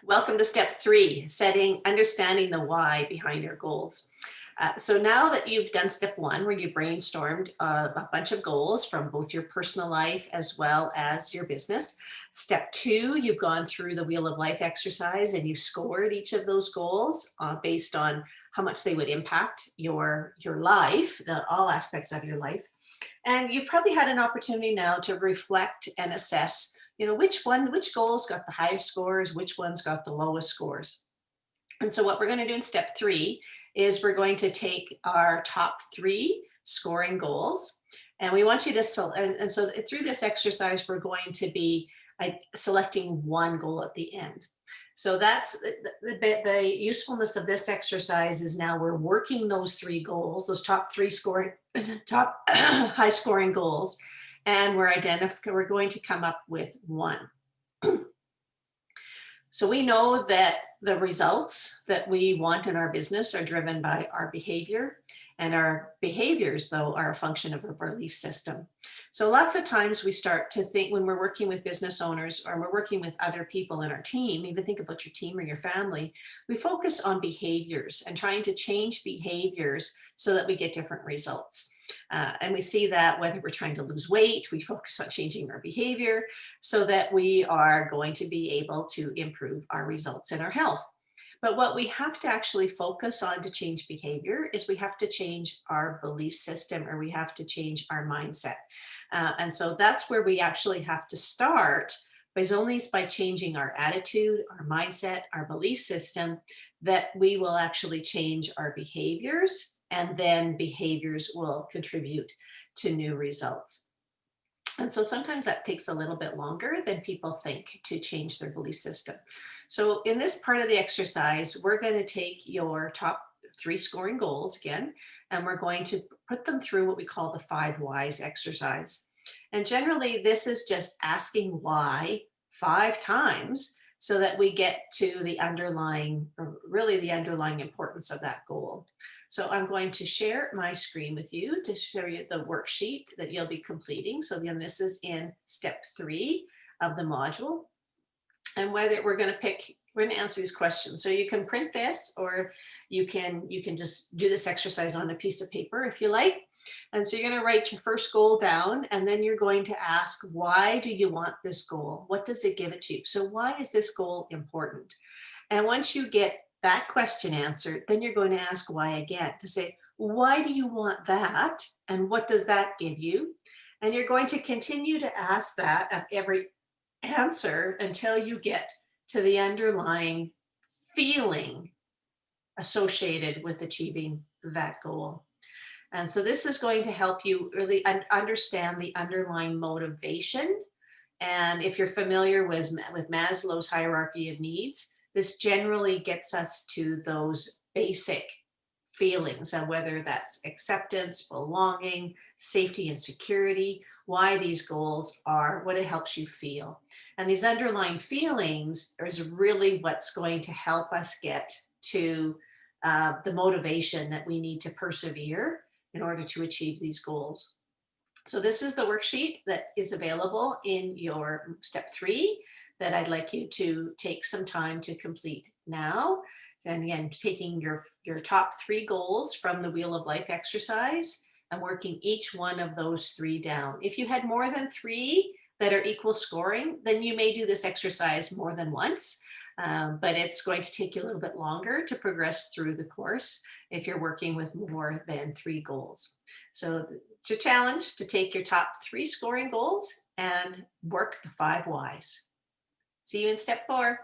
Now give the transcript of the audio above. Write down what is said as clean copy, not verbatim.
Welcome to step 3, understanding the why behind our goals. So now that you've done step 1, where you brainstormed a bunch of goals from both your personal life as well as your business. Step 2, you've gone through the Wheel of Life exercise and you've scored each of those goals based on how much they would impact your life, all aspects of your life. And you've probably had an opportunity now to reflect and assess, which goals got the highest scores, which ones got the lowest scores. And so what we're going to do in step 3 is we're going to take our top 3 scoring goals, and we want you to and so through this exercise we're going to be selecting one goal at the end. So that's the usefulness of this exercise. Is now we're working those 3 goals, those top 3 scoring top high scoring goals, and we're going to come up with one. So we know that the results that we want in our business are driven by our behavior, and our behaviors, though, are a function of our belief system. So lots of times we start to think, when we're working with business owners or we're working with other people in our team, even think about your team or your family, we focus on behaviors and trying to change behaviors so that we get different results. And we see that whether we're trying to lose weight, we focus on changing our behavior so that we are going to be able to improve our results in our health. But what we have to actually focus on to change behavior is we have to change our belief system, or we have to change our mindset. And so that's where we actually have to start, because only it's by changing our attitude, our mindset, our belief system, that we will actually change our behaviors, and then behaviors will contribute to new results. And so sometimes that takes a little bit longer than people think to change their belief system. So in this part of the exercise, we're going to take your top 3 scoring goals again, and we're going to put them through what we call the 5 whys exercise. And generally, this is just asking why 5 times so that we get to the underlying, or really the underlying importance of that goal. So I'm going to share my screen with you to show you the worksheet that you'll be completing. So again, this is in step 3 of the module. And whether we're going to answer these questions. So you can print this, or you can just do this exercise on a piece of paper if you like. And so you're going to write your first goal down, and then you're going to ask, why do you want this goal? What does it give it to you? So why is this goal important? And once you get that question answered, then you're going to ask why again, to say, why do you want that? And what does that give you? And you're going to continue to ask that at every answer until you get to the underlying feeling associated with achieving that goal. And so this is going to help you really understand the underlying motivation. And if you're familiar with Maslow's hierarchy of needs, this generally gets us to those basic feelings, and whether that's acceptance, belonging, safety and security, why these goals are, what it helps you feel. And these underlying feelings is really what's going to help us get to the motivation that we need to persevere in order to achieve these goals. So this is the worksheet that is available in your step 3 that I'd like you to take some time to complete now. And again, taking your top 3 goals from the Wheel of Life exercise and working each one of those 3 down. If you had more than 3 that are equal scoring, then you may do this exercise more than once. But it's going to take you a little bit longer to progress through the course if you're working with more than 3 goals. So it's your challenge to take your top 3 scoring goals and work the 5 whys. See you in step 4.